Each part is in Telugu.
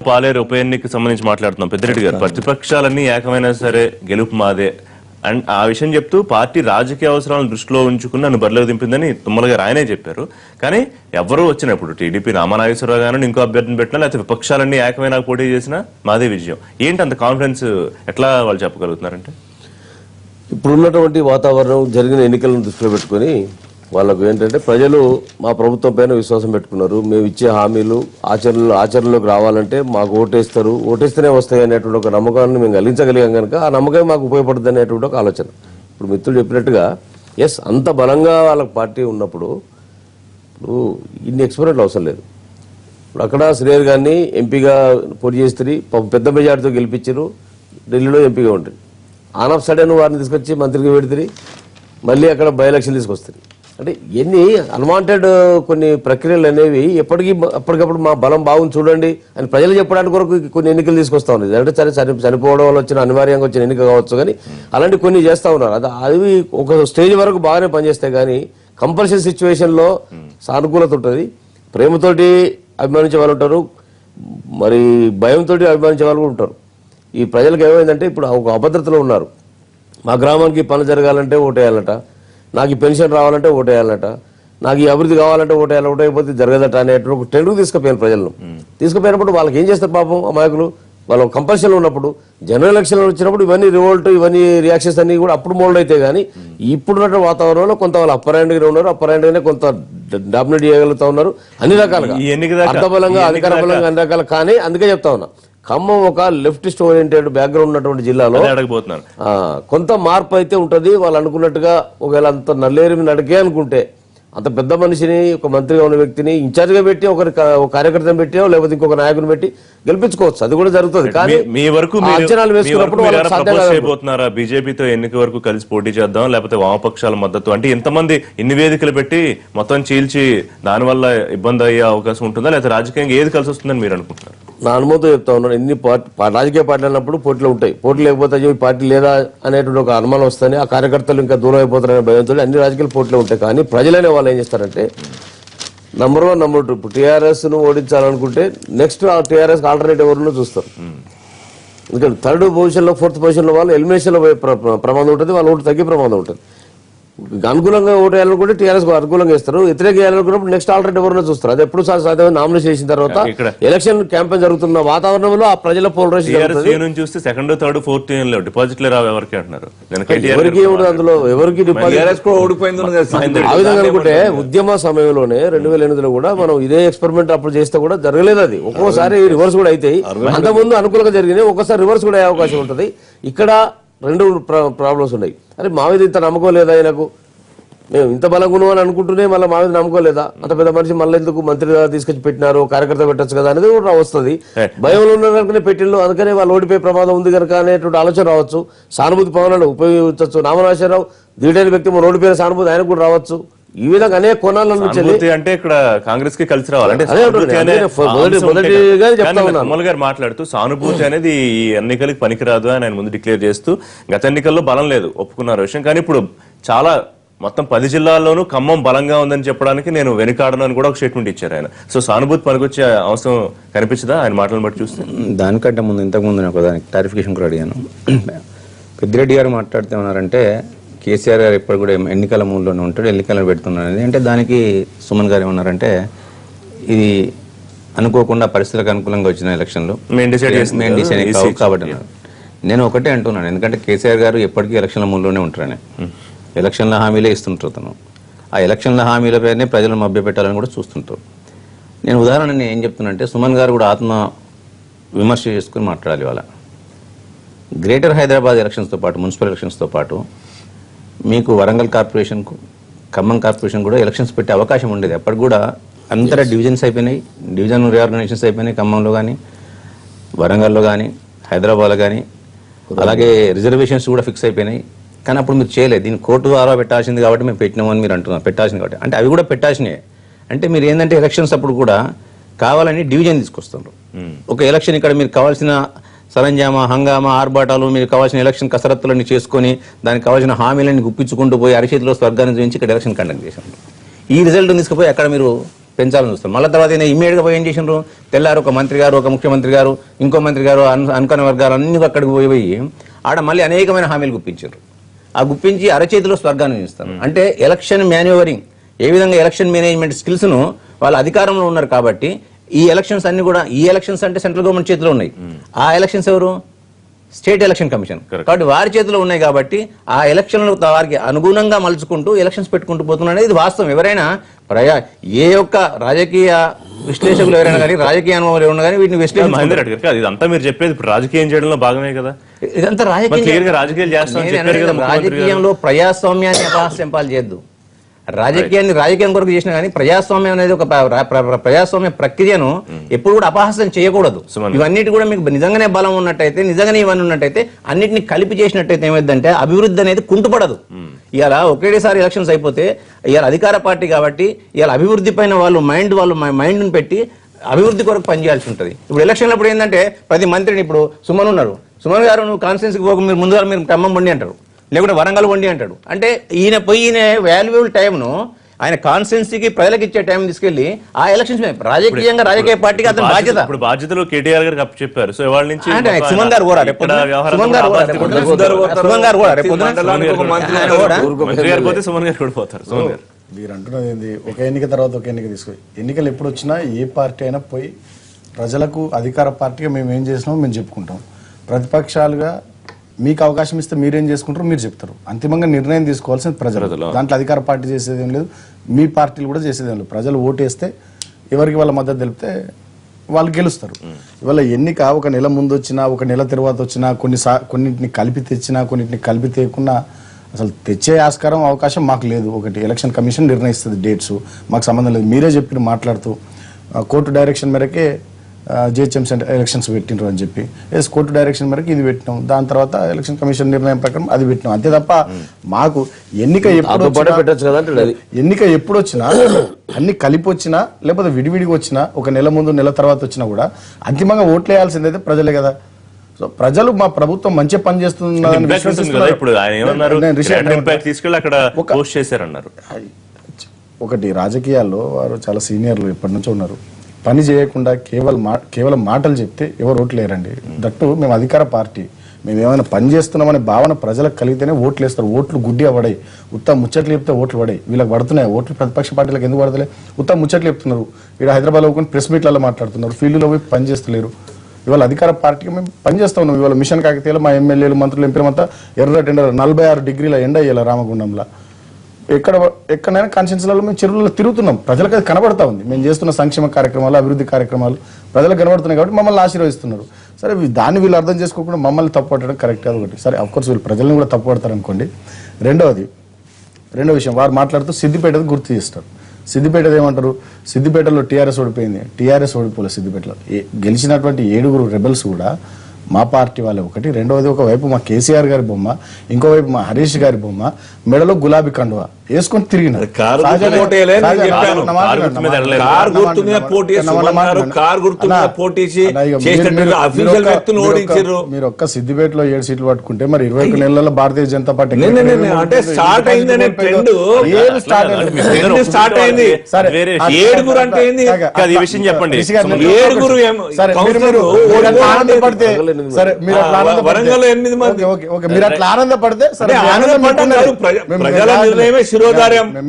పాలేరు ఉప ఎన్నికకి సంబంధించి మాట్లాడుతున్నాం. పెద్దిరెడ్డి గారు, ప్రతిపక్షాలన్నీ ఏకమైనా సరే గెలుపు మాదే అండ్ ఆ విషయం చెప్తూ పార్టీ రాజకీయ అవసరాలను దృష్టిలో ఉంచుకుని నన్ను బరిలో దింపిందని తుమ్మల గారు ఆయనే చెప్పారు. కానీ ఎవరు వచ్చినప్పుడు టీడీపీ రామనాగేశ్వరరావు గారు ఇంకో అభ్యర్థిని పెట్టినా లేకపోతే విపక్షాలన్నీ ఏకమైన పోటీ చేసినా మాదే విజయం. ఏంటి అంత కాన్ఫిడెన్స్ ఎట్లా వాళ్ళు చెప్పగలుగుతున్నారంటే? ఇప్పుడున్నటువంటి వాతావరణం, జరిగిన ఎన్నికలను దృష్టిలో పెట్టుకుని వాళ్ళకు ఏంటంటే ప్రజలు మా ప్రభుత్వం పైన విశ్వాసం పెట్టుకున్నారు. మేము ఇచ్చే హామీలు ఆచరణలోకి రావాలంటే మాకు ఓటేస్తారు, ఓటేస్తేనే వస్తాయి అనేటువంటి ఒక నమ్మకాన్ని మేము కలిగించగలిగాం కనుక ఆ నమ్మకం మాకు ఉపయోగపడుతుంది అనేటువంటి ఒక ఆలోచన. ఇప్పుడు మిత్రులు చెప్పినట్టుగా ఎస్, అంత బలంగా వాళ్ళకి పార్టీ ఉన్నప్పుడు ఇప్పుడు ఇన్ని ఎక్స్పెరిమెంట్లు అవసరం లేదు. ఇప్పుడు అక్కడ శ్రేయర్ గారిని ఎంపీగా పోటీ చేస్తే పెద్ద మెజార్టీతో గెలిపించారు, ఢిల్లీలో ఎంపీగా ఉంటుంది. ఆన్ ఆఫ్ సడన్ వారిని తీసుకొచ్చి మంత్రిగా పెడితే మళ్ళీ అక్కడ బై ఎలక్షన్ తీసుకొస్తారు. అంటే ఎన్ని అన్వాంటెడ్ కొన్ని ప్రక్రియలు అనేవి అప్పటికప్పుడు మా బలం బాగుంది చూడండి అని ప్రజలు చెప్పడానికి కొరకు కొన్ని ఎన్నికలు తీసుకొస్తా ఉన్నది. అంటే సరే చనిపోవడం వల్ల వచ్చిన అనివార్యంగా వచ్చిన ఎన్నిక కావచ్చు, కానీ అలాంటి కొన్ని చేస్తా ఉన్నారు. అవి ఒక స్టేజ్ వరకు బాగానే పనిచేస్తాయి, కానీ కంపల్సరీ సిచ్యువేషన్ లో సానుకూలత ఉంటుంది. ప్రేమతోటి అభిమానించే వాళ్ళు ఉంటారు, మరి భయంతో అభిమానించే వాళ్ళు కూడా ఉంటారు. ఈ ప్రజలకు ఏమైందంటే ఇప్పుడు ఒక అభద్రతలో ఉన్నారు. మా గ్రామానికి పనులు జరగాలంటే ఓటేయాలట, నాకు ఈ పెన్షన్ రావాలంటే ఓటేయాలట, నాకు ఈ అభివృద్ధి కావాలంటే ఓటేయాలి, ఓటైపోతే జరగదట అనేటువంటి ఒక ట్రెండ్కు తీసుకుపోయాను ప్రజలను. తీసుకుపోయినప్పుడు వాళ్ళకి ఏం చేస్తారు పాపం అమాయకులు? వాళ్ళు కంపల్షన్ ఉన్నప్పుడు, జనరల్ ఎలక్షన్లు వచ్చినప్పుడు ఇవన్నీ రివోల్ట్, ఇవన్నీ రియాక్షన్స్ అన్ని కూడా అప్పుడు మోల్డ్ అయితే, కానీ ఇప్పుడున్న వాతావరణంలో కొంత వాళ్ళు అప్పర్ హ్యాండ్గా ఉన్నారు, అప్పర్ హ్యాండ్గానే కొంత డామినేట్ చేయగలుగుతా ఉన్నారు అన్ని రకాలుగా, అర్థబలంగా అధికార బలంగా అన్ని రకాలు. కానీ అందుకే చెప్తా ఉన్నా, ఖమ్మం ఒక లెఫ్టిస్ట్ ఓరియంటెడ్ బ్యాక్గ్రౌండ్ ఉన్నటువంటి జిల్లాలో కొంత మార్పు అయితే ఉంటుంది. వాళ్ళు అనుకున్నట్టుగా ఒకవేళ అంత నల్లేరు నడికే అనుకుంటే అంత పెద్ద మనిషిని, ఒక మంత్రిగా ఉన్న వ్యక్తిని ఇన్ఛార్జ్గా పెట్టి ఒక కార్యకర్తను పెట్టో లేకపోతే ఇంకొక నాయకుని పెట్టి గెలిపించుకోవచ్చు, అది కూడా జరుగుతుంది. కానీ మీ వరకు అంచనాలు వేసుకున్నప్పుడు బీజేపీతో ఎన్నిక వరకు కలిసి పోటీ చేద్దాం లేకపోతే వామపక్షాల మద్దతు అంటే ఇంతమంది ఇన్ని వేదికలు పెట్టి మొత్తం చీల్చి దానివల్ల ఇబ్బంది అయ్యే అవకాశం ఉంటుందా, లేకపోతే రాజకీయంగా ఏది కలిసి వస్తుందని మీరు అనుకుంటున్నారు? నా అనుమతితో చెప్తా ఉన్నాను, ఎన్ని రాజకీయ పార్టీలు అన్నప్పుడు పోటీలు ఉంటాయి. పోటీ లేకపోతే అయ్యో ఈ పార్టీ లేదా అనేటువంటి ఒక అనుమానం వస్తుంది, ఆ కార్యకర్తలు ఇంకా దూరం అయిపోతారనే భయంతో అన్ని రాజకీయ పోటీలు ఉంటాయి. కానీ ప్రజలనే వాళ్ళు ఏం చేస్తారంటే నంబర్ 1, నంబర్ 2 ఇప్పుడు టీఆర్ఎస్ ను ఓడించాలనుకుంటే నెక్స్ట్ టీఆర్ఎస్ ఆల్టర్నేటివ్ ఎవరినో చూస్తారు. ఎందుకంటే 3rd పొజిషన్ లో 4th పొజిషన్ లో వాళ్ళు ఎలిమినేషన్ లో ప్రమాదం ఉంటుంది, వాళ్ళ ఓటు తగ్గే ప్రమాదం ఉంటుంది. అనుకూలంగా ఓటు వేయాలనుకుంటే టీఆర్ఎస్ అనుకూలంగా ఇస్తారు, వ్యతిరేక వేయాలనుకున్నప్పుడు నెక్స్ట్ ఆల్టర్నేటివ్ ఎవరినో చూస్తారు. అది ఎప్పుడు సాధ్యమైన నామినేషన్ చేసిన తర్వాత ఎలక్షన్ క్యాంపెయిన్ జరుగుతున్న వాతావరణంలో ఆ ప్రజల పోలరైజేషన్ చూస్తే 2nd, 3rd, 4th డిపాజిట్లు రావు ఎవరికి అంటున్నారు, ఎవరికి అందులో ఎవరికి ఆ విధంగా అనుకుంటే ఉద్యమ సమయంలోనే 2008లో కూడా మనం ఇదే ఎక్స్పెరిమెంట్ అప్పుడు చేస్తే కూడా జరగలేదు. అది ఒక్కోసారి రివర్స్ కూడా అవుతాయి, అంతకుముందు అనుకూలంగా జరిగినాయి, ఒక్కోసారి రివర్స్ కూడా అయ్యే అవకాశం ఉంటుంది. ఇక్కడ 2 ప్రాబ్లమ్స్ ఉన్నాయి. అరే మా మీద ఇంత నమ్మకం లేదా, ఆయనకు మేము ఇంత బలంగా అని అనుకుంటూనే మళ్ళీ మా మీద నమ్మకం లేదా, అంత పెద్ద మనిషి మళ్ళీ ఎందుకు మంత్రిగా తీసుకొచ్చి పెట్టినారు, కార్యకర్త పెట్టచ్చు కదా అనేది కూడా వస్తుంది. భయంలో ఉన్న కనుకనే పెట్టిండు, అందుకనే వాళ్ళు ఓడిపోయే ప్రమాదం ఉంది కనుక అనేటువంటి ఆలోచన రావచ్చు. సానుభూతి పవనాలు ఉపయోగించవచ్చు. రామనాగేశ్వరరావు ధీటైన వ్యక్తి, మన ఓడిపోయిన సానుభూతి ఆయనకు కూడా రావచ్చు. ఈ విధంగా అనేక కోణాల నుంచి అంటే ఇక్కడ కాంగ్రెస్ కి కలిసి రావాలంటే కమల్ గారు మాట్లాడుతూ సానుభూతి అనేది ఈ ఎన్నికలకు పనికిరాదు అని ఆయన ముందు డిక్లేర్ చేస్తూ గత ఎన్నికల్లో బలం లేదు ఒప్పుకున్నారు విషయం. కానీ ఇప్పుడు చాలా మొత్తం 10 జిల్లాల్లోనూ ఖమ్మం బలంగా ఉందని చెప్పడానికి నేను వెనుకాడను అని కూడా ఒక స్టేట్మెంట్ ఇచ్చారు ఆయన. సో సానుభూతి పనికొచ్చే అవసరం కనిపించదా ఆయన మాటలను బట్టి చూస్తే? దానికంటే ముందు ఇంతకుముందు నేను దానికి క్లారిఫికేషన్ కూడా అడిగాను. పెద్దిరెడ్డి గారు మాట్లాడితే ఉన్నారంటే కేసీఆర్ గారు ఎప్పుడు కూడా ఎన్నికల మూలంలోనే ఉంటాడు, ఎన్నికలను పెడుతున్నాడు అంటే దానికి సుమన్ గారు ఏమన్నారంటే ఇది అనుకోకుండా పరిస్థితులకు అనుకూలంగా వచ్చిన ఎలక్షన్లు మేము డిసైడ్ కావు కాబట్టి అన్నారు. నేను ఒకటే అంటున్నాను, ఎందుకంటే కేసీఆర్ గారు ఎప్పటికీ ఎలక్షన్ల మూలంలోనే ఉంటారని, ఎలక్షన్ల హామీలే ఇస్తుంటారు. తను ఆ ఎలక్షన్ల హామీల పేరునే ప్రజలను మభ్యపెట్టాలని కూడా చూస్తుంటారు. నేను ఉదాహరణ ఏం చెప్తున్నానంటే సుమన్ గారు కూడా ఆత్మ విమర్శ చేసుకుని మాట్లాడాలి. వాళ్ళ గ్రేటర్ హైదరాబాద్ ఎలక్షన్స్తో పాటు, మున్సిపల్ ఎలక్షన్స్తో పాటు మీకు వరంగల్ కార్పొరేషన్కు, ఖమ్మం కార్పొరేషన్ కూడా ఎలక్షన్స్ పెట్టే అవకాశం ఉండేది. అప్పటికి కూడా అంతటా డివిజన్స్ అయిపోయినాయి, డివిజన్ రీఆర్గనైజేషన్స్ అయిపోయినాయి. ఖమ్మంలో కానీ, వరంగల్లో కానీ, హైదరాబాద్లో కానీ, అలాగే రిజర్వేషన్స్ కూడా ఫిక్స్ అయిపోయినాయి. కానీ అప్పుడు మీరు చేయలేదు, దీన్ని కోర్టు ద్వారా పెట్టాల్సింది కాబట్టి మేము పెట్టినామని మీరు అంటున్నారు. పెట్టాల్సింది కాబట్టి అంటే అవి కూడా పెట్టాల్సినాయి. అంటే మీరు ఏంటంటే ఎలక్షన్స్ అప్పుడు కూడా కావాలని డివిజన్ తీసుకొస్తున్నారు. ఒక ఎలక్షన్ ఇక్కడ మీరు కావాల్సిన సరంజామా, హంగామా, ఆర్భాటాలు, మీకు కావాల్సిన ఎలక్షన్ కసరత్తులన్నీ చేసుకుని దానికి కావాల్సిన హామీలన్నీ గుప్పించుకుంటూ పోయి అరిచేతిలో స్వర్గాన్ని చూపించి ఇక్కడ ఎలక్షన్ కండక్ట్ చేశారు. ఈ రిజల్ట్ తీసుకుపోయి అక్కడ మీరు పెంచాలని చూస్తారు. మళ్ళీ తర్వాత ఇమీడియట్ గా పోయి ఏం చేసినారు, తెల్లారు ఒక మంత్రి గారు, ఒక ముఖ్యమంత్రి గారు, ఇంకో మంత్రి గారు, అనుకోని వర్గాలు అన్ని అక్కడికి పోయి ఆడ మళ్ళీ అనేకమైన హామీలు గుప్పించారు. ఆ గుప్పించి అరచేతిలో స్వర్గాన్ని చూస్తారు. అంటే ఎలక్షన్ మేనేవరింగ్, ఏ విధంగా ఎలక్షన్ మేనేజ్మెంట్ స్కిల్స్ ను వాళ్ళ అధికారంలో ఉన్నారు కాబట్టి ఈ ఎలక్షన్స్ అన్ని కూడా, ఈ ఎలక్షన్స్ అంటే సెంట్రల్ గవర్నమెంట్ చేతిలో ఉన్నాయి, ఆ ఎలక్షన్స్ ఎవరు, స్టేట్ ఎలక్షన్ కమిషన్. కాబట్టి వారి చేతిలో ఉన్నాయి కాబట్టి ఆ ఎలక్షన్లు వారికి అనుగుణంగా మలుచుకుంటూ ఎలక్షన్స్ పెట్టుకుంటూ పోతున్నారు. ఇది వాస్తవం. ఎవరైనా ఏ ఒక్క రాజకీయ విశ్లేషకులు ఎవరైనా కానీ, రాజకీయ అనుభవం ఎవరైనా కానీ వీటిని విశ్లేషణ. మహేందర్ రెడ్డి గారు ఇదంతా మీరు చెప్పేది ఇప్పుడు రాజకీయం చేయడంలో భాగమే కదా, ఇదంతా రాజకీయాలు చేస్తాం. రాజకీయంలో ప్రజాస్వామ్యాన్ని అపహాస్యంపాలు చేయొద్దు. రాజకీయం కొరకు చేసినా కానీ ప్రజాస్వామ్యం అనేది ఒక ప్రజాస్వామ్య ప్రక్రియను ఎప్పుడు కూడా అపహాస్యం చేయకూడదు. ఇవన్నిటి కూడా మీకు నిజంగానే బలం ఉన్నట్టయితే, నిజంగానే ఇవన్నీ ఉన్నట్టయితే, అన్నిటిని కలిపి చేసినట్టయితే ఏమైందంటే అభివృద్ధి అనేది కుంటుపడదు. ఇవాళ ఒకేసారి ఎలక్షన్స్ అయిపోతే ఇవాళ అధికార పార్టీ కాబట్టి ఇవాళ అభివృద్ధి పైన వాళ్ళు మైండ్ని పెట్టి అభివృద్ధి కొరకు పనిచేయాల్సి ఉంటుంది. ఇప్పుడు ఎలక్షన్లు అప్పుడు ఏంటంటే ప్రతి మంత్రిని, ఇప్పుడు సుమన్ ఉన్నారు, సుమన్ గారు నువ్వు కాన్స్టిట్యూన్సీకి పోక మీరు ముందుగా మీరు ఖమ్మం వండి అంటారు, లేకుంటే వరంగల్ వండి అంటాడు. అంటే ఈయన వాల్యుబుల్ టైంను ఆయన కాన్స్టిట్యున్సీకి ప్రజలకు ఇచ్చే టైం తీసుకెళ్లి ఆ ఎలక్షన్స్ రాజకీయంగా రాజకీయ పార్టీకి అతని బాధ్యత. ఇప్పుడు బాధ్యతలు కేటీఆర్ గారికి అప్పచెప్పారు. సో ఇవాళ నుంచి సుమన్ గారు కూడా సుమన్ గారు కూడా పోతారు. సుమన్ గారు మీరు అంటున్నది ఏంది, ఒక ఎన్నిక తర్వాత ఒక ఎన్నిక తీసుకొని, ఎన్నికలు ఎప్పుడు వచ్చినా ఏ పార్టీ అయినా పోయి ప్రజలకు అధికార పార్టీగా మేము ఏం చేసినామో మేము చెప్పుకుంటాం. ప్రతిపక్షాలుగా మీకు అవకాశం ఇస్తే మీరేం చేసుకుంటారో మీరు చెప్తారు. అంతిమంగా నిర్ణయం తీసుకోవాల్సింది ప్రజలు. దాంట్లో అధికార పార్టీ చేసేది ఏం లేదు, మీ పార్టీలు కూడా చేసేది ఏం లేదు. ప్రజలు ఓటేస్తే ఎవరికి వాళ్ళ మద్దతు తెలిపితే వాళ్ళు గెలుస్తారు. ఇవాళ ఎన్నిక ఒక నెల ముందు వచ్చినా, ఒక నెల తర్వాత వచ్చినా, కొన్నింటిని కలిపి తెచ్చినా, కొన్నింటిని కలిపి తేయకుండా అసలు తెచ్చే ఆస్కారం అవకాశం మాకు లేదు. ఒకటి ఎలక్షన్ కమిషన్ నిర్ణయిస్తుంది డేట్స్, మాకు సంబంధం లేదు. మీరే చెప్పి మాట్లాడుతూ కోర్టు డైరెక్షన్ మేరకే జిహెచ్ఎంసీ ఎలక్షన్స్ పెట్టినారు అని చెప్పి, కోర్టు డైరెక్షన్ మేరకు ఇది పెట్టినాం, దాని తర్వాత ఎలక్షన్ కమిషన్ నిర్ణయం ప్రకారం అది పెట్టినాం. అంతే తప్ప మాకు ఎన్నిక ఎప్పుడు వచ్చినా అన్ని కలిపి వచ్చినా లేకపోతే విడివిడిగా వచ్చినా, ఒక నెల ముందు నెల తర్వాత వచ్చినా కూడా అంతిమంగా ఓట్లు వేయాల్సిందైతే ప్రజలే కదా. సో ప్రజలు మా ప్రభుత్వం మంచిగా పని చేస్తుందని ఒకటి రాజకీయాల్లో వారు చాలా సీనియర్లు ఎప్పటి నుంచో ఉన్నారు. పని చేయకుండా కేవలం మాటలు చెప్తే ఎవరు ఓట్లు లేరండి. దట్టు మేము అధికార పార్టీ, మేము ఏమైనా పని చేస్తున్నామనే భావన ప్రజలకు కలిగితేనే ఓట్లు వేస్తారు. ఓట్లు గుడ్డిగా పడాయి, ఉత్తమ ముచ్చట్లు చెప్తే ఓట్లు పడాయి. వీళ్ళకి పడుతున్నాయి ఓట్లు, ప్రతిపక్ష పార్టీలకు ఎందుకు పడతలే? ఉత్తమ ముచ్చట్లు చెప్తున్నారు, ఇక్కడ హైదరాబాద్లో కొన్ని ప్రెస్ మీట్లలో మాట్లాడుతున్నారు, ఫీల్డ్లో పోయి పని చేస్తలేరు. ఇవాళ అధికార పార్టీకి మేము పనిచేస్తా ఉన్నాం. ఇవాళ మిషన్ కాకతీయలో మా ఎమ్మెల్యేలు, మంత్రులు, ఎంపీలంతా ఎర్ర 46 డిగ్రీల ఎండ అయ్యేలా రామగుండంలో ఎక్కడైనా కాన్స్టిట్యున్సీలలో మేము చెరువులలో తిరుగుతున్నాం. ప్రజలకు అది కనబడతా ఉంది. మేము చేస్తున్న సంక్షేమ కార్యక్రమాలు, అభివృద్ధి కార్యక్రమాలు ప్రజలకు కనబడుతున్నాయి కాబట్టి మమ్మల్ని ఆశీర్వదిస్తున్నారు. సరే, దాన్ని వీళ్ళు అర్థం చేసుకోకుండా మమ్మల్ని తప్పు పట్టడం కరెక్ట్ కాదు. ఒకటి సరే, అఫ్కోర్స్ వీళ్ళు ప్రజల్ని కూడా తప్పు పడతారు అనుకోండి. రెండో విషయం, వారు మాట్లాడుతూ సిద్దిపేటది గుర్తు చేస్తారు. సిద్దిపేటది ఏమంటారు? సిద్దిపేటలో టీఆర్ఎస్ ఓడిపోయింది. టీఆర్ఎస్ ఓడిపోలేదు. సిద్దిపేటలో గెలిచినటువంటి 7 రెబెల్స్ కూడా మా పార్టీ వాళ్ళే. ఒకటి. రెండవది, ఒకవైపు మా కేసీఆర్ గారి బొమ్మ, ఇంకోవైపు మా హరీష్ గారి బొమ్మ, మెడలో గులాబీ కండువా వేసుకొని తిరిగినారు. మీరు ఒక్క సిద్దిపేటలో 7 సీట్లు పట్టుకుంటే మరి 21 నెలల భారతీయ జనతా పార్టీ సరే మీరు అట్లా ఆనందపడితే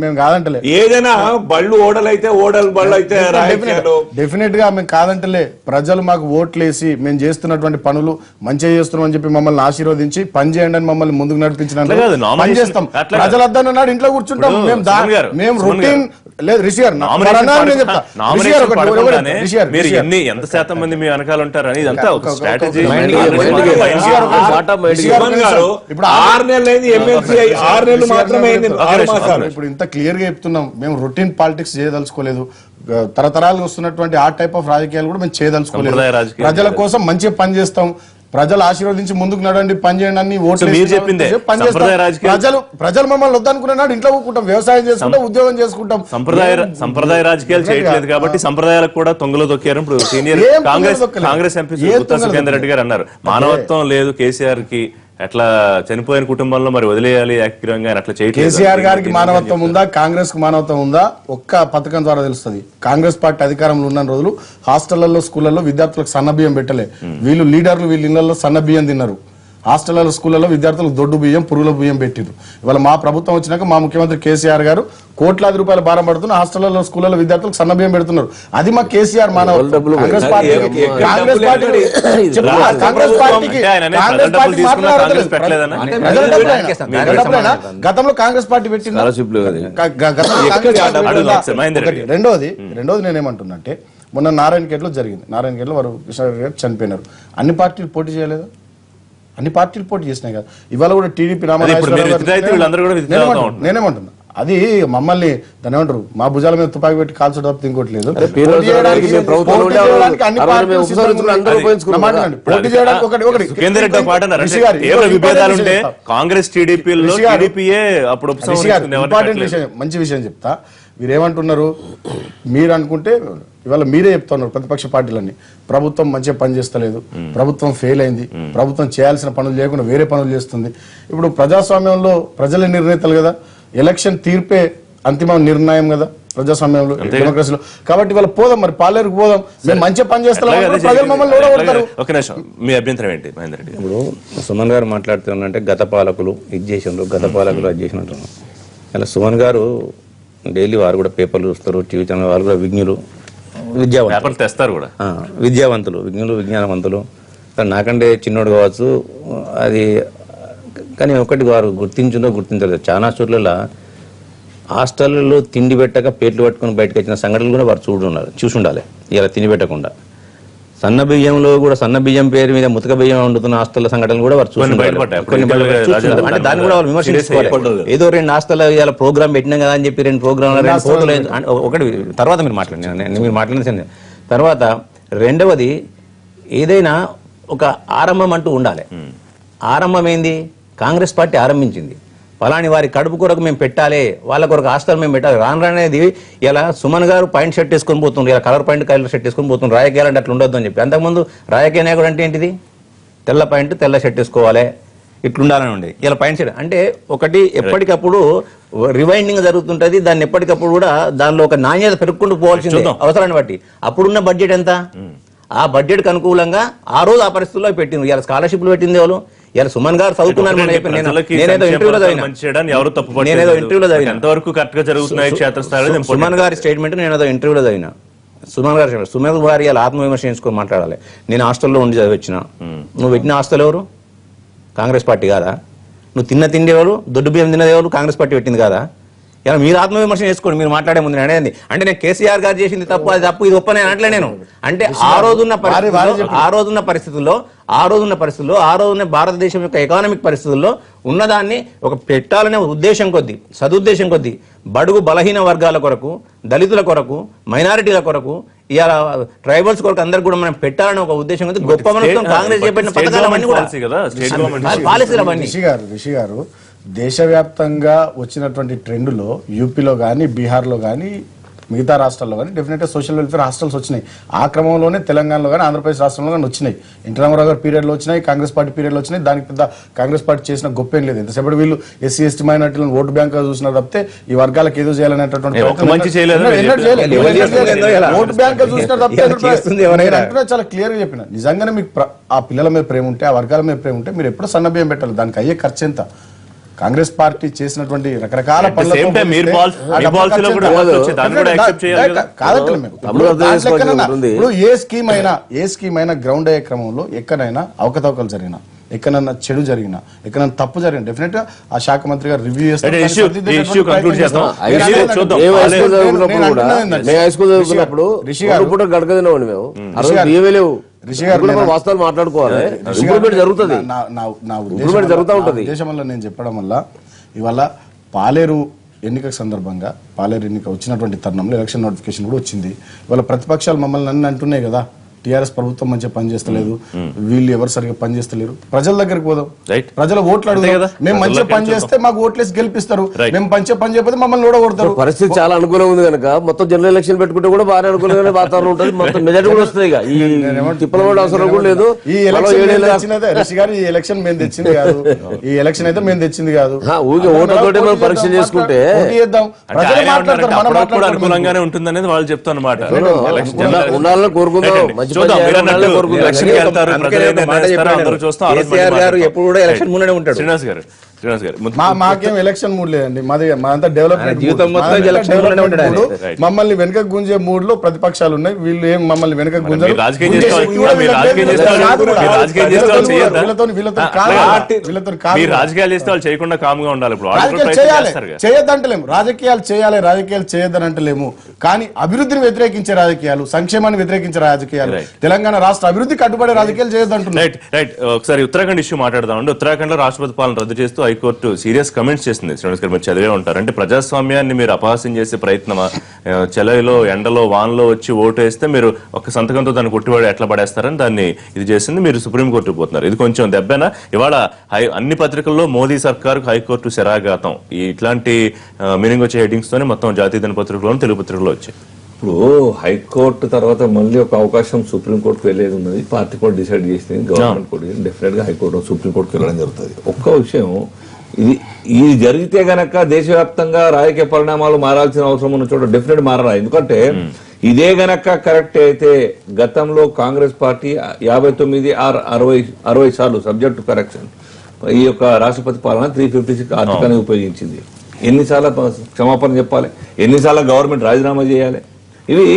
మేము కాదంటలే. ఏదైనా బళ్ళు ఓడలైతే బళ్ళు అయితే డెఫినెట్ గా మేము కాదంటలే. ప్రజలు మాకు ఓట్లేసి మేము చేస్తున్నటువంటి పనులు మంచిగా చేస్తున్నాం అని చెప్పి మమ్మల్ని ఆశీర్వదించి పని చేయండి అని మమ్మల్ని ముందుకు నడిపించినట్లు పని చేస్తాం. ప్రజలు వద్దన్న నాడు ఇంట్లో కూర్చుంటాం. మేము రొటీన్ లేదు. రిషి గారు ఎంత శాతం మంది మీ వెనకాల ఉంటారని ఇదంతా ఒక స్ట్రాటజీ. ఇప్పుడు 6 నెలలు ఎమ్మెల్సీ 6 నెలలు మాత్రమే. ఇప్పుడు ఇంత క్లియర్ గా చెప్తున్నాం, మేము రొటీన్ పాలిటిక్స్ చేయదలుచుకోలేదు. తరతరాలు వస్తున్నటువంటి ఆ టైప్ ఆఫ్ రాజకీయాలు కూడా మేము చేయదలుచుకోలేదు. ప్రజల కోసం మంచిగా పని చేస్తాం. ప్రజలు ఆశీర్వదించి ముందుకు నడండి, పని చేయండి అని ఓట్లు ప్రజలు మమ్మల్ని వద్దనుకున్నాడు. ఇంట్లో కూకుంటాం, వ్యవసాయం చేసుకుంటాం, ఉద్యోగం చేసుకుంటాం. సంప్రదాయ రాజకీయాలు చేయట్లేదు కాబట్టి సంప్రదాయాలకు కూడా తొంగలో తొక్కారు. ఇప్పుడు సీనియర్ కాంగ్రెస్ ఎంపీ సుగేందర్ రెడ్డి గారు అన్నారు, మానవత్వం లేదు కేసీఆర్ కి అట్లా చనిపోయిన కుటుంబంలో మరి వదిలేయాలి ఏకగ్రీవంగా ఆయన అట్లా చేయట్లేదు. కేసీఆర్ గారికి మానవత్వం ఉందా, కాంగ్రెస్ కు మానవత్వం ఉందా? ఒక్క పథకం ద్వారా తెలుస్తుంది. కాంగ్రెస్ పార్టీ అధికారంలో ఉన్న రోజులు హాస్టళ్లలో, స్కూళ్లలో విద్యార్థులకు సన్న బియ్యం పెట్టలే. వీళ్ళు లీడర్లు వీళ్ళ ఇళ్లలో సన్న బియ్యం తిన్నారు. హాస్టళ్లలో, స్కూళ్లలో విద్యార్థులకు దొడ్డు బియ్యం, పురుగుల బియ్యం పెట్టిరు. ఇవాళ మా ప్రభుత్వం వచ్చినాక మా ముఖ్యమంత్రి కేసీఆర్ గారు కోట్లాది రూపాయలు భారం పడుతున్న హాస్టళ్లలో, స్కూళ్లలో విద్యార్థులకు సన్న బియ్యం పెడుతున్నారు. అది మా కేసీఆర్ మానవత్వం. కాంగ్రెస్ పార్టీకి గతంలో కాంగ్రెస్ పార్టీ పెట్టింది. రెండోది నేనేమంటున్నా అంటే, మొన్న నారాయణఖేడ్లో జరిగింది. నారాయణఖేడ్లో వారు కృష్ణ గారు చనిపోయినారు. అన్ని పార్టీలు పోటీ చేయలేదు, అన్ని పార్టీలు పోటీ చేసినాయి కదా. ఇవాళ కూడా టీడీపీ నేనేమంటున్నా, అది మమ్మల్ని దాని ఏమంటారు, మా భుజాల మీద తుపాకి పెట్టి కాల్చడం తప్ప ఇంకోటి లేదు. పోటీ చేయడానికి కాంగ్రెస్ మంచి విషయం చెప్తా. మీరేమంటున్నారు, మీరు అనుకుంటే ఇవాళ మీరే చెప్తున్నారు ప్రతిపక్ష పార్టీలన్నీ ప్రభుత్వం మంచిగా పని చేస్తలేదు, ప్రభుత్వం ఫెయిల్ అయింది, ప్రభుత్వం చేయాల్సిన పనులు లేకుండా వేరే పనులు చేస్తుంది. ఇప్పుడు ప్రజాస్వామ్యంలో ప్రజల నిర్ణేతలు కదా, ఎలక్షన్ తీర్పే అంతిమ నిర్ణయం కదా ప్రజాస్వామ్యంలో, డెమోక్రసీలో. కాబట్టి ఇవాళ పోదాం, మరి పాలేరుకు పోదాం, మేము మంచిగా పని చేస్తాం, ప్రజలు మమ్మల్ని ఓడగొడతారు. ఒక నిమిషం, మీ అభ్యంతరం ఏంటి మహేందర్ రెడ్డి? ఇప్పుడు సుమన్ గారు మాట్లాడుతున్నంటే గత పాలకులు ఇది చేసినారు, గత పాలకులు అది చేసినట్టు. అలా సుమన్ గారు డైలీ వారు కూడా పేపర్లు చూస్తారు, టీవీ ఛానల్, వాళ్ళు కూడా విజ్ఞులు, విద్యావంతులు తెస్తారు కూడా, విద్యావంతులు, విజ్ఞులు, విజ్ఞానవంతులు. కానీ నాకంటే చిన్నోడు కావచ్చు అది, కానీ ఒకటి వారు గుర్తించలేదు. చాలా చోట్ల హాస్టల్లో తిండి పెట్టక పేట్లు పట్టుకుని బయటకు వచ్చిన సంఘటనలు కూడా వారు చూసి ఉండాలి. ఇలా తిండి పెట్టకుండా సన్న బియ్యంలో కూడా, సన్న బియ్యం పేరు మీద ముతక బియ్యం వండుతున్న హాస్టల్ సంఘటనలు కూడా వారు చూసి అంటే దాన్ని కూడా వాళ్ళు విమర్శించుకోవాలి. ఏదో 2 హాస్టల్ ఇలా ప్రోగ్రామ్ పెట్టినాం కదా అని చెప్పి 2 ప్రోగ్రాంలు ఫోటోలు ఒకటి తర్వాత మీరు మాట్లాడిన తర్వాత, రెండవది ఏదైనా ఒక ఆరంభం అంటూ ఉండాలి. ఆరంభం ఏంది? కాంగ్రెస్ పార్టీ ఆరంభించింది, ఫలాని వారి కడుపు కొరకు మేము పెట్టాలి, వాళ్ళ కొరకు హాస్టల్ మేము పెట్టాలి. రానేది ఇలా సుమన్ గారు పాయింట్ షర్ట్ వేసుకొని పోతుండ్రు, ఇలా కలర్ షర్ట్ వేసుకొని పోతుండ్రు, రాజకీయాలు అంటే అట్లా ఉండొద్దు అని చెప్పి. అంతకుముందు రాజకీయ నాయకుడు అంటే ఏంటిది? తెల్ల పాయింట్ తెల్ల షర్ట్ వేసుకోవాలి, ఇట్లుండాలని ఉండేది. ఇలా పాయింట్ షర్ట్ అంటే ఒకటి ఎప్పటికప్పుడు రివైండింగ్ జరుగుతుంటది. దాన్ని ఎప్పటికప్పుడు కూడా దానిలో ఒక నాణ్యత పెరుగుకుంటూ పోవాల్సింది అవసరాన్ని బట్టి. అప్పుడున్న బడ్జెట్ ఎంత? ఆ బడ్జెట్ కు అనుకూలంగా ఆ రోజు ఆ పరిస్థితుల్లో పెట్టింది. ఇలా స్కాలర్షిప్లు పెట్టింది ఎవరు? ఇలా సుమన్ గారు చదువుకున్నారు. సుమన్ గారి స్టేట్మెంట్ నేనేదో ఇంటర్వ్యూలో చదివిన. సుమన్ గారి ఇలా ఆత్మవిమర్శ చేసుకొని మాట్లాడాలి. నేను హాస్టల్లో ఉండి చదివించిన. నువ్వు పెట్టిన హాస్టల్ ఎవరు? కాంగ్రెస్ పార్టీ కాదా? నువ్వు తిన్న తిండి ఎవరు? దొడ్డు బియ్యం తిన్నది ఎవరు? కాంగ్రెస్ పార్టీ పెట్టింది కాదా? ఇలా మీరు ఆత్మవిమర్శన చేసుకోండి. మీరు మాట్లాడే ముందు నేను అనేది అంటే నేను కేసీఆర్ గారు చేసింది తప్పు, అది తప్పు, ఇది ఒప్పనే అనట్లే నేను. అంటే ఆ రోజున్న పరిస్థితుల్లో ఆ రోజున్న భారతదేశం యొక్క ఎకానమిక్ పరిస్థితుల్లో ఉన్నదాన్ని ఒక పెట్టాలనే ఉద్దేశం కొద్దీ, సదుద్దేశం కొద్దీ బడుగు బలహీన వర్గాల కొరకు, దళితుల కొరకు, మైనారిటీల కొరకు, ఇలా ట్రైబల్స్ కొరకు అందరు కూడా మనం పెట్టాలని ఒక ఉద్దేశం కొద్దీ గొప్ప మనసుతో కాంగ్రెస్ చేపట్టిన పథకాలన్నీ కూడా పాలసీలు అవన్నీ. రిషి గారు దేశవ్యాప్తంగా వచ్చినటువంటి ట్రెండ్లో యూపీలో కానీ, బీహార్లో కానీ, మిగతా రాష్ట్రాల్లో కానీ డెఫినెట్గా సోషల్ వెల్ఫేర్ హాస్టల్స్ వచ్చినాయి. ఆ క్రమంలోనే తెలంగాణలో కానీ, ఆంధ్రప్రదేశ్ రాష్ట్రంలో కానీ వచ్చినాయి. ఎన్టీ రామారావు గారి పీరియడ్లో వచ్చినాయి, కాంగ్రెస్ పార్టీ పీరియడ్లో వచ్చినాయి. దానికి పెద్ద కాంగ్రెస్ పార్టీ చేసిన గొప్పేం లేదు. ఎంతసేపటి వీళ్ళు ఎస్సీ ఎస్టీ మైనార్టీలను ఓటు బ్యాంక్ చూసినా తప్పితే ఈ వర్గాలకు ఏదో చేయాలనేటటువంటి ఓటు బ్యాంక్ చూసినా తప్పితే చాలా క్లియర్ గా చెప్పిన. నిజంగానే మీకు ఆ పిల్లల మీద ప్రేమ ఉంటే, ఆ వర్గాల మీద ప్రేమ ఉంటే మీరు ఎప్పుడు సన్నబియ్యం పెట్టాలి. దానికి అయ్యే ఖర్చు ఎంత? కాంగ్రెస్ పార్టీ చేసినటువంటి రకరకాల ఏ స్కీమ్ అయినా గ్రౌండ్ అయ్యే క్రమంలో ఎక్కడైనా అవకతవకలు జరిగినా, ఎక్కడన్నా చెడు జరిగినా, ఎక్కడన్నా తప్పు జరిగినా డెఫినెట్ గా ఆ శాఖ మంత్రి గారు రివ్యూ చేస్తారు. వాస్తవాలు మాట్లాడుకోవాలి. జరుగుతుంది, దేశంలో నేను చెప్పడం వల్ల ఇవాళ పాలేరు ఎన్నిక సందర్భంగా, పాలేరు ఎన్నిక వచ్చినటువంటి తరుణంలో ఎలక్షన్ నోటిఫికేషన్ కూడా వచ్చింది. ఇవాళ ప్రతిపక్షాలు మమ్మల్ని అన్ని అంటున్నాయి కదా, టీఆర్ఎస్ ప్రభుత్వం మంచిగా పనిచేస్తలేదు, వీళ్ళు ఎవరు సరిగ్గా పనిచేస్తలేరు, ప్రజల దగ్గరికి పోదాం, Right. ప్రజల ఓట్లు అడుగుదాం. కదా. మేము మంచిగా ప్రజల్లోకి పని చేస్తే మాకు ఓట్లేసి గెలిపిస్తారు, Right. మేము మంచిగా పని చేయకపోతే మమ్మల్ని ఓడగొడతారు. పరిస్థితి చాలా అనుకూలంగా ఉంది కనుక మొత్తం జనరల్ ఎలక్షన్ పెట్టుకుంటే కూడా బాగా అనుకూలంగానే వాతావరణం ఉంటుంది, మొత్తం మెజారిటీ కూడా వస్తుంది. ఇక ఈ తిప్పల కూడా అవసరం కూడా లేదు. ఈ ఎలక్షన్ మేము తెచ్చినదే రిషి గారు, ఈ ఎలక్షన్ మేము తెచ్చింది కాదు, ఈ ఎలక్షన్ అయితే మేము తెచ్చింది కాదు. ఊరికే ఓట్లతోటి మనం పరీక్ష చేసుకుంటే పోటీ చేద్దాం, అంటే ప్రజలు ఆయన మాట్లాడతారు, ఏమంటారంటే మనం అప్పుడప్పుడు మాట్లాడుకుందాం. అనుకూలంగానే ఉంటుందనేది వాళ్ళు చెప్తారు అనమాట. ఉండాలని కోరుకుందాం, మంచి పని చేయాలని ఉండాలని కోరుకుందాం. ఎలక్షన్కి వెళ్తారు, అందుకనే ప్రజలు ఒక మాట నిర్ణయిస్తారు, చెప్పాను. అందరూ చూస్తాం, ఆ రోజు మళ్ళీ కేసీఆర్ గారు మాట్లాడతాం. ఎప్పుడు కూడా ఎలక్షన్ Right. ముందునే ఉంటాడు. శ్రీనివాస్ గారు మాకేం ఎలక్షన్ మూడ్ లేదండి, మాది మాదంతా డెవలప్మెంట్ జీవితం మొత్తం election లోనే ఉంటాడు ఆయన. Right. మమ్మల్ని వెనక గుంజే మూడ్ లో ప్రతిపక్షాలు ఉన్నాయి, వీళ్ళు ఏం మమ్మల్ని వెనక గుంజరు. మీరు రాజకీయం గుంజే చేస్తే శక్తి కూడా మీరు వీళ్ళకి రాజకీయం లేదు. చేస్తే కాదు కూడా. మీరు రాజకీయం చేస్తే వాళ్ళు చేయొద్దా? వీళ్ళతో కాదు. వీళ్ళతో కాదు. మీరు రాజకీయాలు చేస్తే వాళ్ళు చేయకుండా కామ్గా ఉండాలి. ఇప్పుడు వాళ్ళు కూడా రాజకీయాలు ప్రయత్నం చేయాలి, చేస్తారు కదా. చేయొద్దంటలేము, రాజకీయాలు చేయాలి, రాజకీయాలు చేయొద్దని అంటలేము. కానీ అభివృద్ధిని వ్యతిరేకించే రాజకీయాలు, సంక్షేమాన్ని వ్యతిరేకించే రాజకీయాలు, Right. తెలంగాణ రాష్ట్ర అభివృద్ధి కట్టుబడే రాజకీయాలు చేయొద్దంటున్నారు. రైట్ రైట్ ఒకసారి ఉత్తరాఖండ్ ఇష్యూ మాట్లాడదామండి. ఉత్తరాఖండ్ లో రాష్ట్రపతి పాలన రద్దు చేస్తూ హైకోర్టు సీరియస్ కమెంట్స్ చేసింది. శ్రీనివాస్ గారు మీరు చదివే ఉంటారు. అంటే ప్రజాస్వామ్యాన్ని మీరు అపహాస్యం చేసే ప్రయత్నమా? చలిలో ఎండలో వానలో వచ్చి ఓటు వేస్తే మీరు ఒక సంతకంతో దాన్ని కొట్టివాడు ఎట్లా పడేస్తారని దాన్ని ఇది చేసింది. మీరు సుప్రీంకోర్టుకు పోతున్నారు. ఇది కొంచెం దెబ్బేనా? ఇవాళ అన్ని పత్రికల్లో మోదీ సర్కారుకు హైకోర్టు శరాఘాతం ఇట్లాంటి మీనింగ్ వచ్చే హెడ్డింగ్స్ తోనే మొత్తం జాతీయ దినపత్రికలో తెలుగు పత్రికలో వచ్చాయి. ఇప్పుడు హైకోర్టు తర్వాత మళ్ళీ ఒక అవకాశం సుప్రీంకోర్టుకు వెళ్ళేది ఉన్నది. పార్టీ కూడా డిసైడ్ చేసింది, గవర్నమెంట్ కూడా డెఫినెట్ గా హైకోర్టు సుప్రీంకోర్టుకు వెళ్ళడం జరుగుతుంది. ఒక్క విషయం, ఇది జరిగితే గనక దేశవ్యాప్తంగా రాజకీయ పరిణామాలు మారాల్సిన అవసరం ఉన్న చోట డెఫినెట్ మారరా. ఎందుకంటే ఇదే గనక కరెక్ట్ అయితే గతంలో కాంగ్రెస్ పార్టీ 59-60 సార్లు సబ్జెక్టు కరెక్షన్ ఈ యొక్క రాష్ట్రపతి పాలన 356 ఆర్టికల్ని ఉపయోగించింది. ఎన్నిసార్లు క్షమాపణ చెప్పాలి, ఎన్నిసార్లు గవర్నమెంట్ రాజీనామా చేయాలి? ఇవి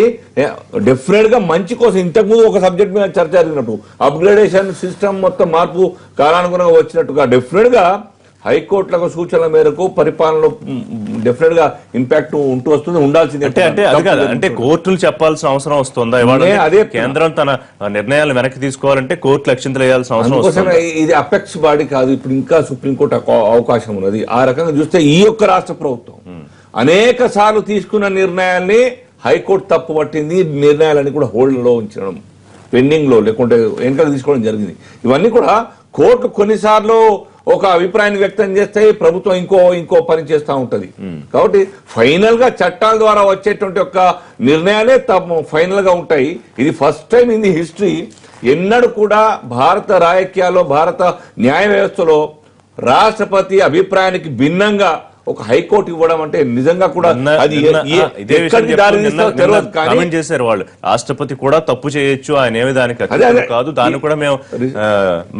డెఫినెట్ గా మంచి కోసం ఇంతకుముందు ఒక సబ్జెక్ట్ మీద చర్చ జరిగినట్టు అప్గ్రేడేషన్ సిస్టమ్ మొత్తం మార్పు కాలానుగుణంగా వచ్చినట్టుగా డెఫినెట్ గా హైకోర్టులకు సూచనల మేరకు పరిపాలనలో డెఫినెట్ గా ఇంపాక్ట్ ఉంటూ వస్తుంది, ఉండాల్సింది. అంటే అది కాదు, అంటే కోర్టులు చెప్పాల్సిన అవసరం వస్తుందా? ఇవాళ అదే కేంద్రం తన నిర్ణయాలు వెనక్కి తీసుకోవాలంటే కోర్టులు అక్షింతలు వేయాల్సిన అవసరం అందుకోసం వస్తుంది. ఇది అపెక్స్ బాడీ కాదు. ఇప్పుడు ఇంకా సుప్రీంకోర్టు అవకాశం ఉన్నది. ఆ రకంగా చూస్తే ఈ యొక్క రాష్ట్ర ప్రభుత్వం అనేక సార్లు తీసుకున్న నిర్ణయాల్ని హైకోర్టు తప్పు పట్టింది. నిర్ణయాలన్నీ కూడా హోల్డ్ లో ఉంచడం, పెండింగ్ లో లేకుంటే వెనకకు తీసుకోవడం జరిగింది. ఇవన్నీ కూడా కోర్టు కొన్నిసార్లు ఒక అభిప్రాయాన్ని వ్యక్తం చేస్తే ప్రభుత్వం ఇంకో పని చేస్తూ ఉంటది. కాబట్టి ఫైనల్ గా చట్టాల ద్వారా వచ్చేటువంటి ఒక నిర్ణయాలే ఫైనల్ గా ఉంటాయి. ఇది first time in the history. ఎన్నడూ కూడా భారత రాజకీయాల్లో, భారత న్యాయ వ్యవస్థలో రాష్ట్రపతి అభిప్రాయానికి భిన్నంగా ఒక హైకోర్టు ఇవ్వడం అంటే నిజంగా కూడా అది ఎక్కడికి దారి తీస్తుందో తెలియదు. కానీ కామెంట్ చేశారు వాళ్ళు, రాష్ట్రపతి కూడా తప్పు చేయొచ్చు, ఆయన ఏమి దానికి అతీతుడు కాదు, దాన్ని కూడా మేము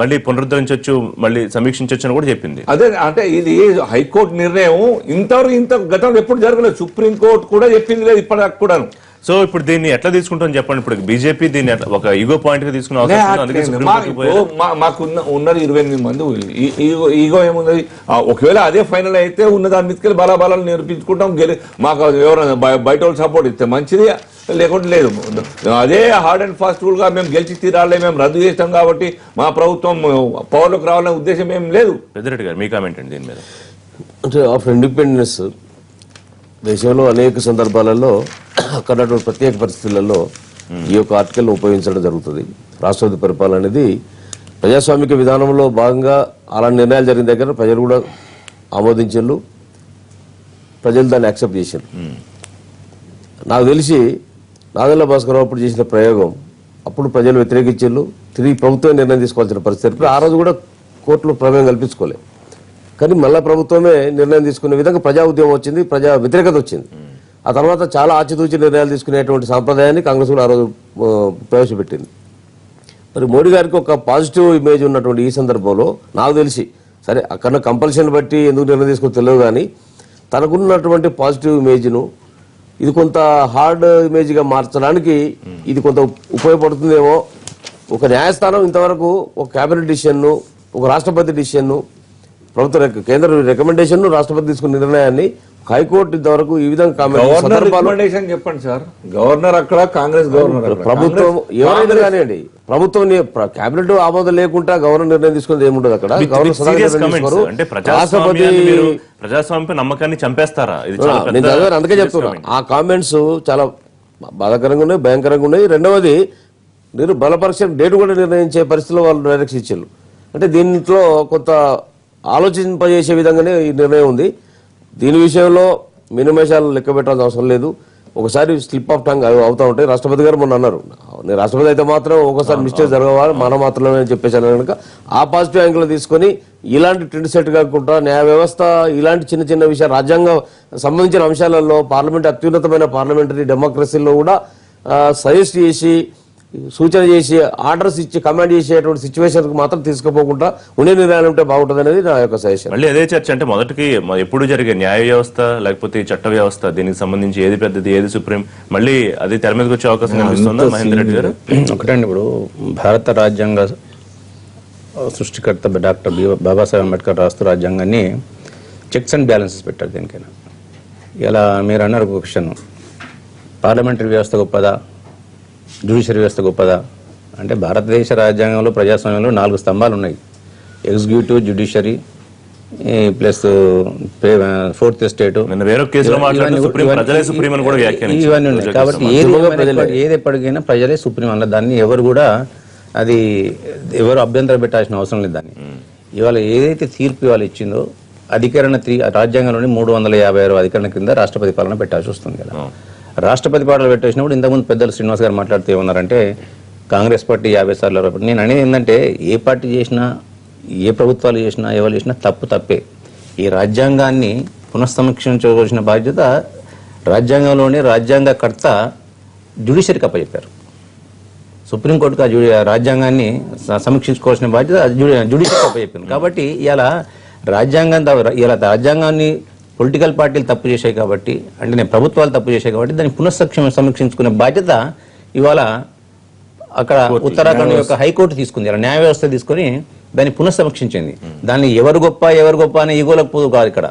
మళ్ళీ పునరుద్ధరించవచ్చు, మళ్ళీ సమీక్షించవచ్చు అని కూడా చెప్పింది. అదే అంటే ఇది హైకోర్టు నిర్ణయం ఇంత గతంలో ఎప్పుడు జరగలేదు. సుప్రీంకోర్టు కూడా చెప్పింది లేదు ఇప్పటిదాకా కూడాను. సో ఇప్పుడు దీన్ని ఎట్లా తీసుకుంటాం చెప్పండి. ఇప్పుడు బీజేపీ దీన్ని ఒక ఈగో పాయింట్ గా తీసుకునే అవకాశం ఉంది. అందుకే సుప్రీంకోర్టుకి పోయారు. మాకు ఉన్నది 28 మంది. ఈగో ఏమున్నది? ఒకవేళ అదే ఫైనల్ అయితే ఉన్న దాని మీదకి బలాబలాలు నిరూపించుకుంటాం. మాకు ఎవరైనా బయట వాళ్ళు సపోర్ట్ ఇస్తే మంచిది, లేకుంటే లేదు. అదే హార్డ్ అండ్ ఫాస్ట్ రూల్ గా మేము గెలిచి తీరాలి, మేము రద్దు చేస్తాం కాబట్టి మా ప్రభుత్వం పవర్లోకి రావాలనే ఉద్దేశం ఏం లేదు. పెద్దిరెడ్డి గారు మీ కామెంట్ అండి దీని మీద. అంటే ఆఫ్ ఇండిపెండెన్స్ దేశంలో అనేక సందర్భాలలో అక్కడ ప్రత్యేక పరిస్థితులలో ఈ యొక్క ఆర్టికల్ను ఉపయోగించడం జరుగుతుంది. రాష్ట్రపతి పరిపాలన అనేది ప్రజాస్వామిక విధానంలో భాగంగా అలాంటి నిర్ణయాలు జరిగిన దగ్గర ప్రజలు కూడా ఆమోదించారు, ప్రజలు దాన్ని యాక్సెప్ట్ చేశారు. నాకు తెలిసి నాదెళ్ల భాస్కరరావు అప్పుడు చేసిన ప్రయోగం అప్పుడు ప్రజలు వ్యతిరేకించారు, తిరిగి ప్రభుత్వం నిర్ణయం తీసుకోవాల్సిన పరిస్థితి. ఆ రోజు కూడా కోర్టులో ప్రమేయం కల్పించుకోలేదు. కానీ మళ్ళా ప్రభుత్వమే నిర్ణయం తీసుకునే విధంగా ప్రజా ఉద్యమం వచ్చింది, ప్రజా వ్యతిరేకత వచ్చింది. ఆ తర్వాత చాలా ఆచితూచి నిర్ణయాలు తీసుకునేటువంటి సాంప్రదాయాన్ని కాంగ్రెస్ కూడా ఆ రోజు ప్రవేశపెట్టింది. మరి మోడీ గారికి ఒక పాజిటివ్ ఇమేజ్ ఉన్నటువంటి ఈ సందర్భంలో నాకు తెలిసి, సరే అక్కడ కంపల్షన్ బట్టి ఎందుకు నిర్ణయం తీసుకుని తెలియదు, కానీ తనకున్నటువంటి పాజిటివ్ ఇమేజ్ను ఇది కొంత హార్డ్ ఇమేజ్గా మార్చడానికి ఇది కొంత ఉపయోగపడుతుందేమో. ఒక న్యాయస్థానం ఇంతవరకు ఒక క్యాబినెట్ డిసిషన్ను, ఒక రాష్ట్రపతి డిసిషన్ను, ప్రభుత్వ కేంద్ర రికమెండేషన్, రాష్ట్రపతి తీసుకున్న నిర్ణయాన్ని హైకోర్టు ఇంతవరకు ఈ విధంగా గవర్నర్ రికమెండేషన్ చెప్పండి సార్. గవర్నర్ అక్కడ కాంగ్రెస్ గవర్నర్, ప్రభుత్వం ఎవరైనా కానివ్వండి, ప్రభుత్వం కేబినెట్ ఆమోదం లేకుండా గవర్నర్ నిర్ణయం తీసుకునేది ఏముండదు అక్కడ. అంటే ప్రజాస్వామ్య నమ్మకాన్ని చంపేస్తారా? నేను అందుకే చెప్తున్నా, ఆ కామెంట్స్ చాలా బాధాకరంగా ఉన్నాయి, భయంకరంగా ఉన్నాయి. రెండవది నేను బలపరీక్ష డేట్ కూడా నిర్ణయించే పరిస్థితిలో వాళ్ళు డైరెక్షన్ ఇచ్చారు. అంటే దీంట్లో కొంత ఆలోచింపజేసే విధంగానే ఈ నిర్ణయం ఉంది. దీని విషయంలో మినిమేషాలు లెక్క పెట్టాల్సిన అవసరం లేదు. ఒకసారి స్లిప్ ఆఫ్ టంగ్ అవుతా ఉంటాయి. రాష్ట్రపతి గారు మొన్న అన్నారు, నేను రాష్ట్రపతి అయితే మాత్రం ఒకసారి మిస్టేక్ జరగవాలి మన మాత్రమే అని చెప్పేసాను కనుక ఆ పాజిటివ్ యాంగిల్ తీసుకొని ఇలాంటి ట్రెండ్ సెట్ కాకుండా న్యాయ వ్యవస్థ ఇలాంటి చిన్న చిన్న విషయాలు రాజ్యాంగం సంబంధించిన అంశాలలో పార్లమెంట్ అత్యున్నతమైన పార్లమెంటరీ డెమోక్రసీలో కూడా సజెస్ట్ చేసి సూచన చేసి ఆర్డర్స్ ఇచ్చి కమాండ్ చేసేటువంటి సిచ్యువేషన్ మాత్రం తీసుకుపోకుండా ఉండే నిర్ణయాలు ఉంటే బాగుంటుంది అనేది నా యొక్క సజెషన్. మళ్ళీ అదే చర్చ అంటే మొదటికి ఎప్పుడు జరిగే న్యాయ వ్యవస్థ లేకపోతే ఈ చట్ట వ్యవస్థ దీనికి సంబంధించి ఏది పెద్దది ఏది సుప్రీం మళ్ళీ అది తెర మీదకి వచ్చే అవకాశం కనిపిస్తుందా మహేందర్ రెడ్డి గారు? ఒకటండి, ఇప్పుడు భారత రాజ్యాంగ సృష్టికర్త డాక్టర్ బాబాసాహెబ్ అంబేద్కర్ రాస్తూ రాజ్యాంగాన్ని చెక్స్ అండ్ బ్యాలెన్సెస్ పెట్టారు. దేనికైనా ఇలా మీరు అన్నారు ఒక క్వశ్చన్, పార్లమెంటరీ వ్యవస్థ గొప్పదా, జ్యుడిషియరీ వ్యవస్థ గొప్పదా అంటే భారతదేశ రాజ్యాంగంలో ప్రజాస్వామ్యంలో 4 స్తంభాలు ఉన్నాయి. Executive, judiciary plus 4th estate, వేరొక కేసులో మాట్లాడిన సుప్రీం ప్రజలే సుప్రీం అని కూడా వ్యాఖ్యానించారు. ఇవన్నీ ఉన్నాయి. కాబట్టి ఏది ఎప్పటికైనా ప్రజలే సుప్రీం అన్న దాన్ని ఎవరు కూడా అది ఎవరు అభ్యంతరం పెట్టాల్సిన అవసరం లేదు. దాన్ని ఇవాళ ఏదైతే తీర్పు ఇవాళ ఇచ్చిందో అధికరణ రాజ్యాంగంలోని 356 అధికరణ కింద రాష్ట్రపతి పాలన పెట్టాల్సి వస్తుంది కదా. రాష్ట్రపతి పాలన పెట్టేసినప్పుడు ఇంతకుముందు పెద్దలు శ్రీనివాస్ గారు మాట్లాడుతూ ఏమన్నారంటే కాంగ్రెస్ పార్టీ 50 సార్లు. నేను అనేది ఏంటంటే ఏ పార్టీ చేసినా ఏ ప్రభుత్వాలు చేసినా ఎవరు చేసినా తప్పే. ఈ రాజ్యాంగాన్ని పునఃసమీక్షించవలసిన బాధ్యత రాజ్యాంగంలోనే రాజ్యాంగకర్త జ్యుడిషియరీకి అప్పచెప్పారు. సుప్రీంకోర్టుకు రాజ్యాంగాన్ని సమీక్షించుకోవాల్సిన బాధ్యత జ్యుడిషియరీకి అప్పచెప్పారు. కాబట్టి ఇలా రాజ్యాంగాన్ని పొలిటికల్ పార్టీలు తప్పు చేశాయి కాబట్టి, అంటే నేను ప్రభుత్వాలు తప్పు చేశాయి కాబట్టి దాన్ని సమీక్షించుకునే బాధ్యత ఇవాళ అక్కడ ఉత్తరాఖండ్ యొక్క హైకోర్టు తీసుకుంది. అలా న్యాయ వ్యవస్థ తీసుకొని దాన్ని పునఃసమీక్షించింది. దాన్ని ఎవరు గొప్ప అనే ఈగోలకు పోదు కాదు. ఇక్కడ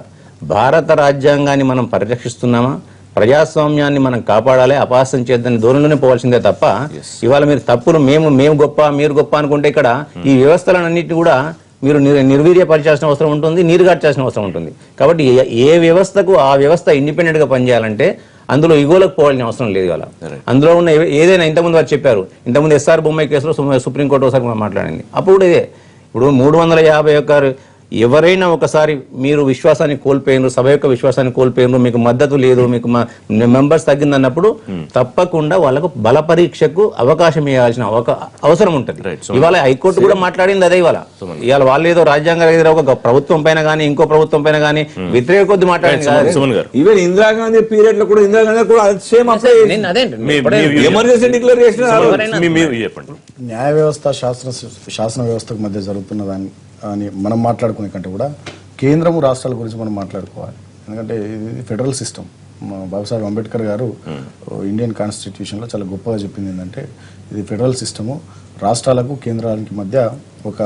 భారత రాజ్యాంగాన్ని మనం పరిరక్షిస్తున్నామా, ప్రజాస్వామ్యాన్ని మనం కాపాడాలి, అపహాస్యం చేద్దని ధోరణిలోనే పోవాల్సిందే తప్ప ఇవాళ మీరు తప్పులు మేము గొప్ప మీరు గొప్ప అనుకుంటే ఇక్కడ ఈ వ్యవస్థలన్నింటినీ కూడా మీరు నిర్వీర్యపరచాల్సిన అవసరం ఉంటుంది, నీరుగార్చాల్సిన అవసరం ఉంటుంది. కాబట్టి ఏ వ్యవస్థకు ఆ వ్యవస్థ ఇండిపెండెంట్ గా పనిచేయాలంటే అందులో ఇగోలకు పోవాల్సిన అవసరం లేదు. కదా అందులో ఉన్న ఏదైనా ఇంతకుముందు వారు చెప్పారు, ఇంతకుముందు ఎస్ఆర్ బొమ్మాయి కేసులో సుప్రీంకోర్టు ఒకసారి మాట్లాడింది. అప్పుడు ఇదే ఇప్పుడు 351 ఎవరైనా ఒకసారి మీరు విశ్వాసాన్ని కోల్పోయినారు, సభ యొక్క విశ్వాసాన్ని కోల్పోయినారు, మీకు మద్దతు లేదు, మీకు మెంబర్స్ తగ్గిందన్నప్పుడు తప్పకుండా వాళ్ళకు బల పరీక్షకు అవకాశం ఇవ్వాల్సిన అవసరం ఉంటుంది. ఇవాళ హైకోర్టు కూడా మాట్లాడింది అదే. ఇవాళ వాళ్ళు ఏదో రాజ్యాంగ ఒక ప్రభుత్వం పైన కానీ ఇంకో ప్రభుత్వం పైన కానీ వ్యతిరేక కొద్ది మాట్లాడింది. ఈవెన్ ఇందిరాగాంధీ పీరియడ్ లో కూడా ఇందిరాగాంధీ కూడా సేమ్ ఎమర్జెన్సీ డిక్లేర్ చేసిన. న్యాయ వ్యవస్థ శాసన వ్యవస్థకు మధ్య జరుగుతున్నదాన్ని అని మనం మాట్లాడుకునే కంటే కూడా కేంద్రము రాష్ట్రాల గురించి మనం మాట్లాడుకోవాలి. ఎందుకంటే ఇది ఫెడరల్ సిస్టమ్. బాబాసాహెబ్ అంబేద్కర్ గారు ఇండియన్ కాన్స్టిట్యూషన్లో చాలా గొప్పగా చెప్పింది ఏంటంటే ఇది ఫెడరల్ సిస్టము, రాష్ట్రాలకు కేంద్రానికి మధ్య ఒక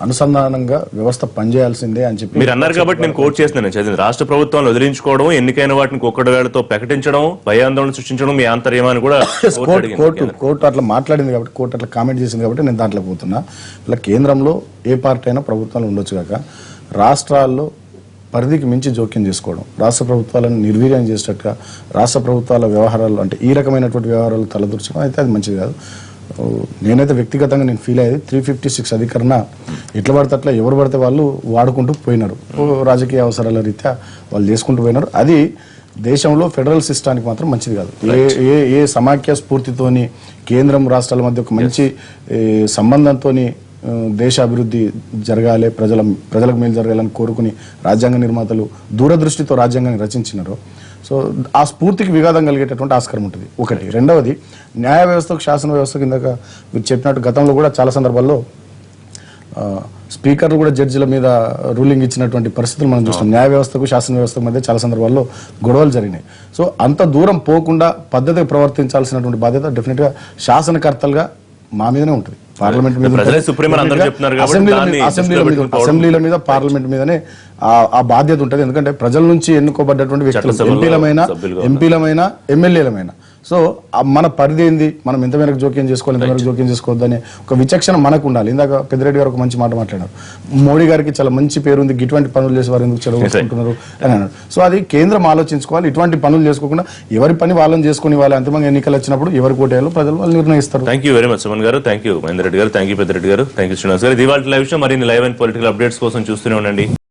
అనుసంధానంగా వ్యవస్థ పనిచేయాల్సిందే అని చెప్పి మీరు అన్నారు. కాబట్టి నేను కోట్ చేస్తున్నాను, చదివింది రాష్ట్ర ప్రభుత్వాన్ని వదిలించుకోవడం, ఎన్నికైన వాటిని ఒక్కడి వేళతో ప్రకటించడం, భయాందోళన సృష్టించడం మీ ఆంతర్యమని కూడా కోర్టు అట్లా మాట్లాడింది కాబట్టి, కోర్టు అట్లా కామెంట్ చేసింది కాబట్టి నేను దాంట్లో పోతున్నా. ఇలా కేంద్రంలో ఏ పార్టీ అయినా ప్రభుత్వాలు ఉండొచ్చు కాక రాష్ట్రాల్లో పరిధికి మించి జోక్యం చేసుకోవడం, రాష్ట్ర ప్రభుత్వాలను నిర్వీర్యం చేసేటట్టుగా రాష్ట్ర ప్రభుత్వాల వ్యవహారాలు అంటే ఈ రకమైనటువంటి వ్యవహారాలు తలదూర్చడం అయితే అది మంచిది కాదు. నేనైతే వ్యక్తిగతంగా నేను ఫీల్ అయ్యేది 356 అధికరణ ఎట్లా పడితే అట్లా ఎవరు పడితే వాళ్ళు వాడుకుంటూ పోయినారు, రాజకీయ అవసరాల రీత్యా వాళ్ళు చేసుకుంటూ పోయినారు. అది దేశంలో ఫెడరల్ సిస్టానికి మాత్రం మంచిది కాదు. ఏ సమాఖ్య స్ఫూర్తితోని కేంద్రం రాష్ట్రాల మధ్య ఒక మంచి సంబంధంతో దేశ అభివృద్ధి జరగాలి, ప్రజలకు మేలు జరగాలని కోరుకుని రాజ్యాంగ నిర్మాతలు దూరదృష్టితో రాజ్యాంగాన్ని రచించినారు. సో ఆ స్ఫూర్తికి విఘాతం కలిగేటటువంటి ఆస్కారం ఉంటుంది ఒకటి. రెండవది న్యాయ వ్యవస్థకు శాసన వ్యవస్థ కిందక మీరు చెప్పినట్టు గతంలో కూడా చాలా సందర్భాల్లో స్పీకర్లు కూడా జడ్జిల మీద రూలింగ్ ఇచ్చినటువంటి పరిస్థితులు మనం చూస్తాం. న్యాయ వ్యవస్థకు శాసన వ్యవస్థకు మధ్య చాలా సందర్భాల్లో గొడవలు జరిగినాయి. సో అంత దూరం పోకుండా పద్ధతిగా ప్రవర్తించాల్సినటువంటి బాధ్యత డెఫినెట్ గా శాసనకర్తలుగా మా మీదనే ఉంటుంది. పార్లమెంట్ మీద, అసెంబ్లీల మీద, పార్లమెంట్ మీదనే ఆ బాధ్యత ఉంటుంది. ఎందుకంటే ప్రజల నుంచి ఎన్నుకోబడ్డటువంటి వ్యక్తులు ఎంపీలమైన ఎమ్మెల్యేలమైన. సో మన పరిధి ఏంది, మనం ఎంత మేరకు జోక్యం చేసుకోవాలి, ఎంత మేరకు జోక్యం చేసుకోవద్దు అనే ఒక విచక్షణ మనకు ఉండాలి. ఇందాక పెద్దిరెడ్డి గారు ఒక మంచి మాట మాట్లాడారు. మోడీ గారికి చాలా మంచి పేరు ఉంది, ఇటువంటి పనులు చేసే వారు ఎందుకు చెలవుకుంటున్నారు అని అన్నారు. సో అది కేంద్రం ఆలోచించుకోవాలి. ఇటువంటి పనులు చేసుకోకుండా ఎవరి పని వాళ్ళని చేసుకుని వాళ్ళ అంతిమంగా ఎన్నికలు వచ్చినప్పుడు ఎవరికి ఓటేయాలో ప్రజలు వాళ్ళు నిర్ణయిస్తారు. Thank you very much Suman గారు, థ్యాంక్ యూ మహేందర్ రెడ్డి గారు, థ్యాంక్ యూ పెద్దిరెడ్డి గారు, థ్యాంక్ యూ శ్రీనివాస్ గారు. ఇది వాళ్ళ లైవ్ విషయం. మరిన్ని లైవ్ అండ్ పొలిటికల్ అప్డేట్స్ కోసం చూస్తూనే ఉండండి.